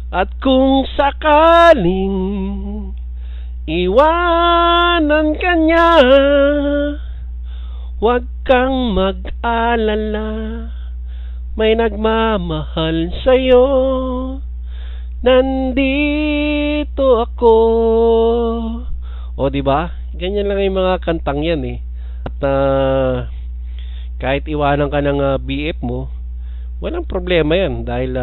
At kung sakaling iwanan ka niya, huwag kang mag-alala, may nagmamahal sa'yo. Nandito ako. O diba? Ganyan lang yung mga kantang yan eh. At kahit iwanan ka ng BF mo, walang problema yan dahil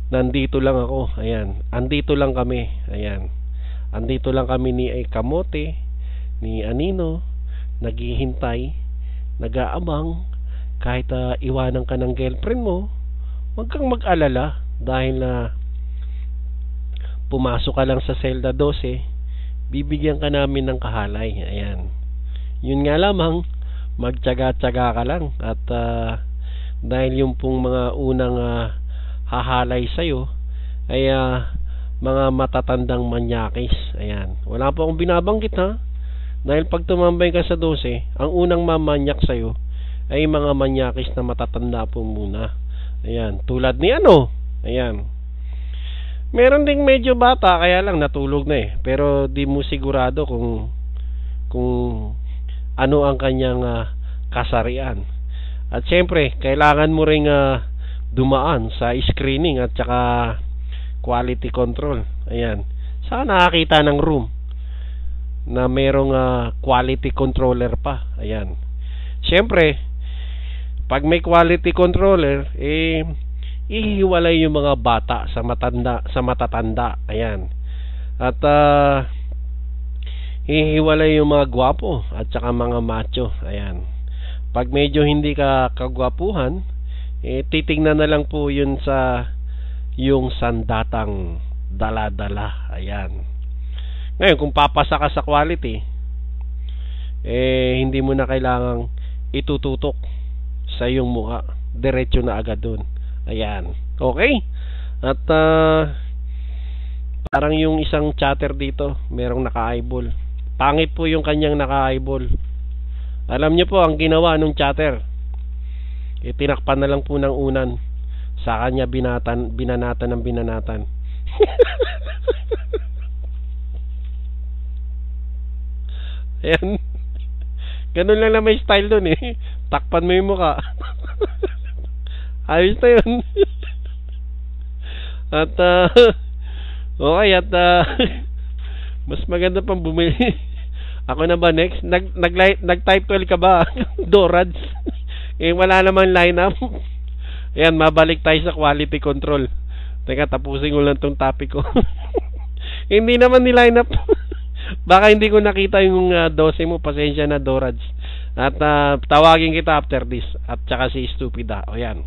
nandito lang ako. Ayan, andito lang kami. Ayan, andito lang kami ni Kamote, ni Anino, naghihintay, nag-aabang. Kahit iwanan ka ng girlfriend mo, huwag kang mag-alala dahil pumasok ka lang sa Zelda 12, bibigyan ka namin ng kahalay. Ayan, yun nga lamang, magtyaga-tyaga ka lang. At dahil yung pong mga unang hahalay sa'yo ay mga matatandang manyakis. Ayan, wala pa akong binabanggit ha, dahil pag tumambay ka sa 12, ang unang mamanyak sa'yo ay mga manyakis na matatanda po muna. Ayan, tulad ni ano. Ayan, meron ding medyo bata, kaya lang natulog na eh. Pero di mo sigurado kung ano ang kanyang kasarian. At syempre, kailangan mo ring dumaan sa screening at saka quality control. Ayan, saka nakakita ng room na merong quality controller pa. Ayan, syempre, pag may quality controller, ihiwalay yung mga bata sa matatanda. Ayan. At ihiwalay yung mga gwapo at saka mga macho. Ayan. Pag medyo hindi ka kagwapuhan, titingnan na lang po yun sa yung sandatang dala-dala. Ayan. Ngayon, kung papasa ka sa quality, hindi mo na kailangang itututok sa iyong mukha. Diretso na agad dun. Ayan, okay. At parang yung isang chatter dito, merong naka-eyeball. Pangit po yung kanyang naka-eyeball. Alam niyo po ang ginawa nung chatter, tinakpan na lang po ng unan. Sa kanya binanatan ng binanatan. Ayan, ganun lang na may style dun eh. Takpan mo yung mukha. Ayos na yun. At okay, at mas maganda pang bumili. Ako na ba next? Nag-type 12 ka ba? Dorads. Wala naman lineup. Ayan, mabalik tayo sa quality control. Teka, tapusin ko lang tong topic ko. Hindi naman ni lineup. Baka hindi ko nakita yung 12 mo. Pasensya na, Dorads. At tawagin kita after this. At saka si Stupida. O yan.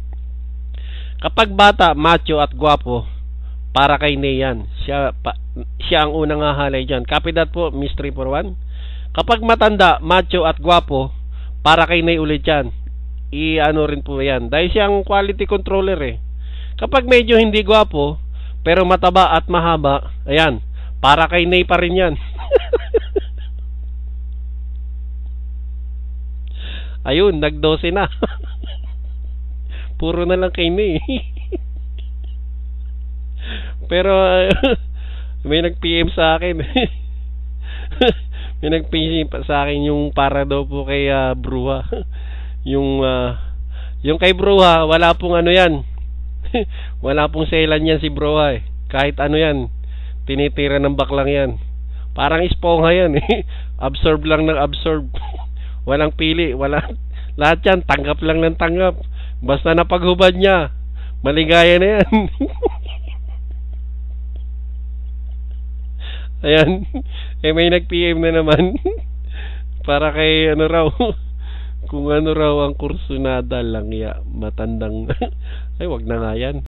Kapag bata, macho at gwapo, para kay Neyan. Siya ang unang hahalay dyan. Copy that po, Miss 341. Kapag matanda, macho at gwapo, para kay Ney ulit yan. I-ano rin po yan. Dahil siya ang quality controller eh. Kapag medyo hindi gwapo, pero mataba at mahaba, ayan, para kay Ney pa rin yan. Ayun, nag-12 na. Puro na lang kay Ney. Pero may nag-PM sa akin. May nag-PM sa akin yung para daw po kay Bruha. Yung kay Bruha, wala pong ano yan. Wala pong selan yan si Bruha eh. Kahit ano yan, tinitira ng baklang yan. Parang esponja yan eh. Absorb lang ng absorb. Walang pili, lahat yan, tanggap lang ng tanggap. Basta napaghubad niya, maligaya na yan. Ayan, may nag-PM na naman. Para kay ano raw, kung ano raw ang kursunada lang ya, matandang. Ay, wag na nga yan.